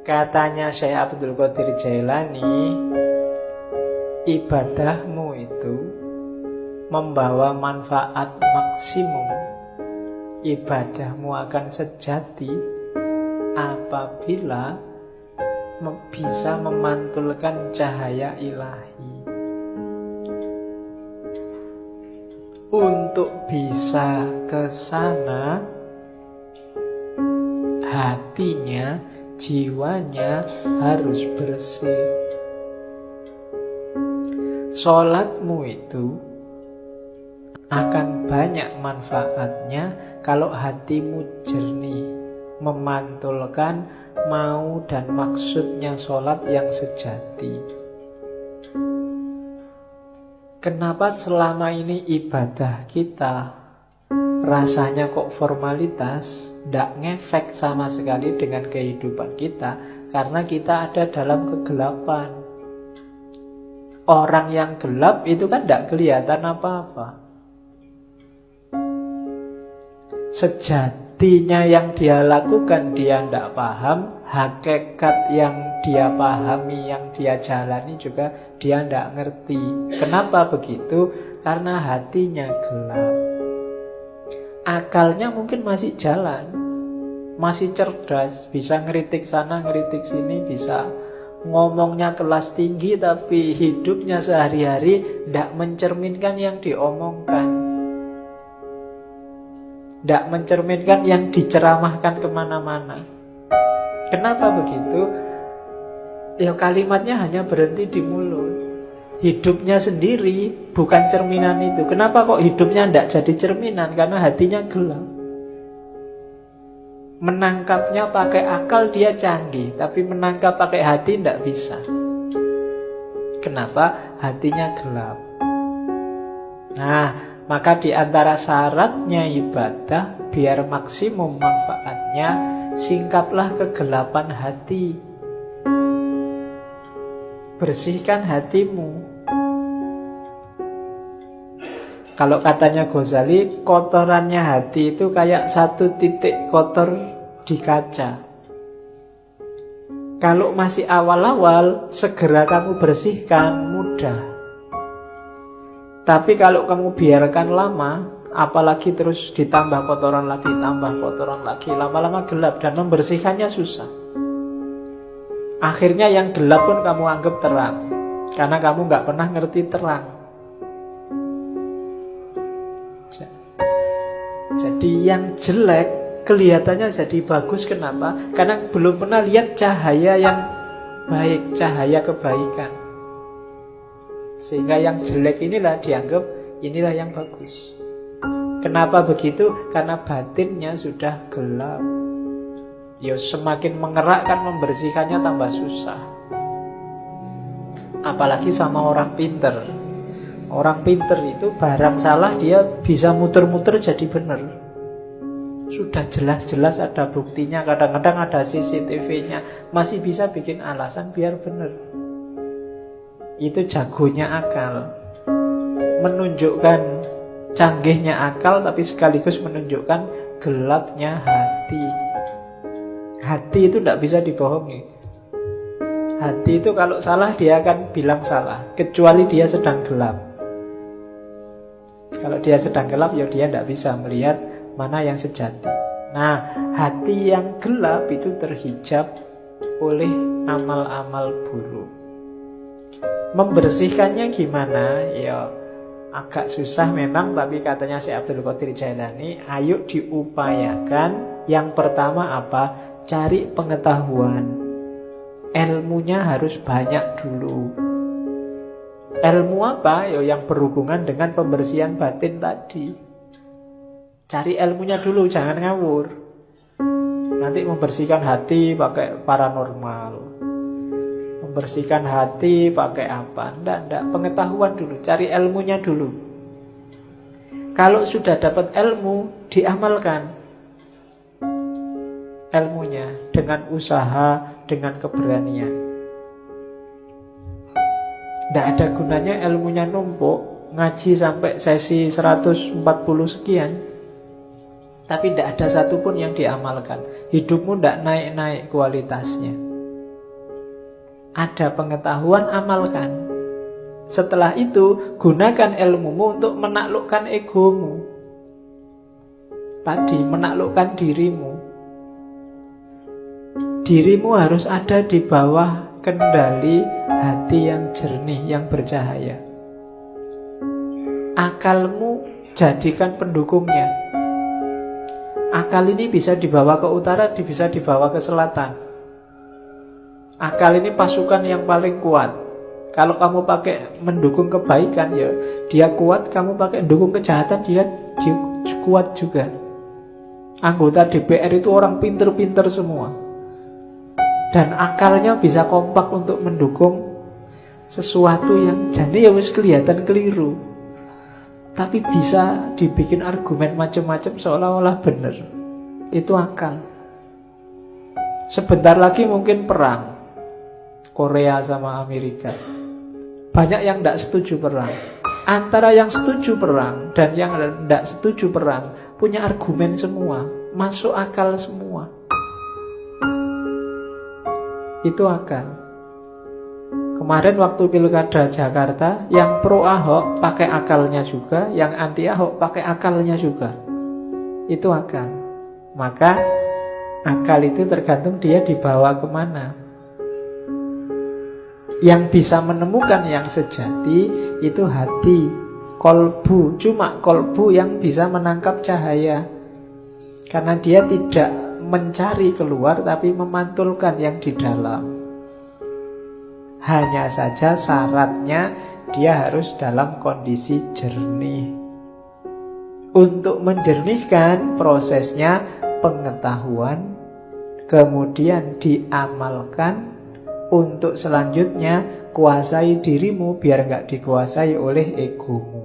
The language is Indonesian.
Katanya Syekh Abdul Qadir Jailani, ibadahmu itu membawa manfaat maksimum. Ibadahmu akan sejati apabila bisa memantulkan cahaya ilahi. Untuk bisa ke sana, hatinya, jiwanya harus bersih. Sholatmu itu akan banyak manfaatnya kalau hatimu jernih, memantulkan mau dan maksudnya sholat yang sejati. Kenapa selama ini ibadah kita rasanya kok formalitas, tidak ngefek sama sekali dengan kehidupan kita? Karena kita ada dalam kegelapan. Orang yang gelap itu kan tidak kelihatan apa-apa. Sejatinya yang dia lakukan dia tidak paham, hakikat yang dia pahami, yang dia jalani juga dia tidak ngerti. Kenapa begitu? Karena hatinya gelap. Akalnya mungkin masih jalan, masih cerdas, bisa ngeritik sana, ngeritik sini, bisa ngomongnya kelas tinggi, tapi hidupnya sehari-hari tidak mencerminkan yang diomongkan, tidak mencerminkan yang diceramahkan kemana-mana. Kenapa begitu? Ya kalimatnya hanya berhenti di mulut. Hidupnya sendiri bukan cerminan itu. Kenapa kok hidupnya tidak jadi cerminan? Karena hatinya gelap. Menangkapnya pakai akal dia canggih, tapi menangkap pakai hati tidak bisa. Kenapa? Hatinya gelap. Nah, maka di antara syaratnya ibadah biar maksimum manfaatnya, singkaplah kegelapan hati. Bersihkan hatimu. Kalau katanya Ghazali, kotorannya hati itu kayak satu titik kotor di kaca. Kalau masih awal-awal, segera kamu bersihkan, mudah. Tapi kalau kamu biarkan lama, apalagi terus ditambah kotoran lagi, tambah kotoran lagi, lama-lama gelap dan membersihkannya susah. Akhirnya yang gelap pun kamu anggap terang, karena kamu nggak pernah ngerti terang. Jadi yang jelek kelihatannya jadi bagus. Kenapa? Karena belum pernah lihat cahaya yang baik, cahaya kebaikan. Sehingga yang jelek inilah dianggap inilah yang bagus. Kenapa begitu? Karena batinnya sudah gelap. Ya semakin mengerakkan, membersihkannya tambah susah. Apalagi sama orang pinter. Orang pinter itu barang salah dia bisa muter-muter jadi benar. Sudah jelas-jelas ada buktinya, kadang-kadang ada CCTV-nya, masih bisa bikin alasan biar benar. Itu jagonya akal. Menunjukkan canggihnya akal, tapi sekaligus menunjukkan gelapnya hati. Hati itu tidak bisa dibohongi. Hati itu kalau salah dia akan bilang salah, kecuali dia sedang gelap. Kalau dia sedang gelap, ya dia tidak bisa melihat mana yang sejati. Nah, hati yang gelap itu terhijab oleh amal-amal buruk. Membersihkannya gimana? Ya agak susah memang, tapi katanya Syekh Abdul Qadir Jailani, ayo diupayakan. Yang pertama apa? Cari pengetahuan. Ilmunya harus banyak dulu. Ilmu apa? Ya yang berhubungan dengan pembersihan batin tadi. Cari ilmunya dulu, jangan ngawur. Nanti membersihkan hati pakai paranormal, membersihkan hati pakai apa? Tidak. Pengetahuan dulu, cari ilmunya dulu. Kalau sudah dapat ilmu, diamalkan ilmunya dengan usaha, dengan keberanian. Tidak ada gunanya ilmunya numpuk, ngaji sampai sesi 140 sekian, tapi tidak ada satupun yang diamalkan. Hidupmu tidak naik-naik kualitasnya. Ada pengetahuan, amalkan. Setelah itu, gunakan ilmumu untuk menaklukkan egomu. Tadi, menaklukkan dirimu. Dirimu harus ada di bawah kendali hati yang jernih, yang bercahaya. Akalmu jadikan pendukungnya. Akal ini bisa dibawa ke utara, bisa dibawa ke selatan. Akal ini pasukan yang paling kuat. Kalau kamu pakai mendukung kebaikan, ya dia kuat. Kamu pakai mendukung kejahatan, dia kuat juga. Anggota DPR itu orang pinter-pinter semua. Dan akalnya bisa kompak untuk mendukung sesuatu yang jadi ya wis kelihatan keliru. Tapi bisa dibikin argumen macam-macam seolah-olah benar. Itu akal. Sebentar lagi mungkin perang Korea sama Amerika. Banyak yang tidak setuju perang. Antara yang setuju perang dan yang tidak setuju perang punya argumen semua, masuk akal semua. Itu akal. Kemarin waktu pilkada Jakarta, yang pro Ahok pakai akalnya juga, yang anti Ahok pakai akalnya juga. Itu akal. Maka akal itu tergantung dia dibawa kemana. Yang bisa menemukan yang sejati itu hati, kolbu. Cuma kolbu yang bisa menangkap cahaya. Karena dia tidak mencari keluar, tapi memantulkan yang di dalam. Hanya saja syaratnya dia harus dalam kondisi jernih. Untuk menjernihkan prosesnya pengetahuan, kemudian diamalkan. Untuk selanjutnya kuasai dirimu biar gak dikuasai oleh egomu.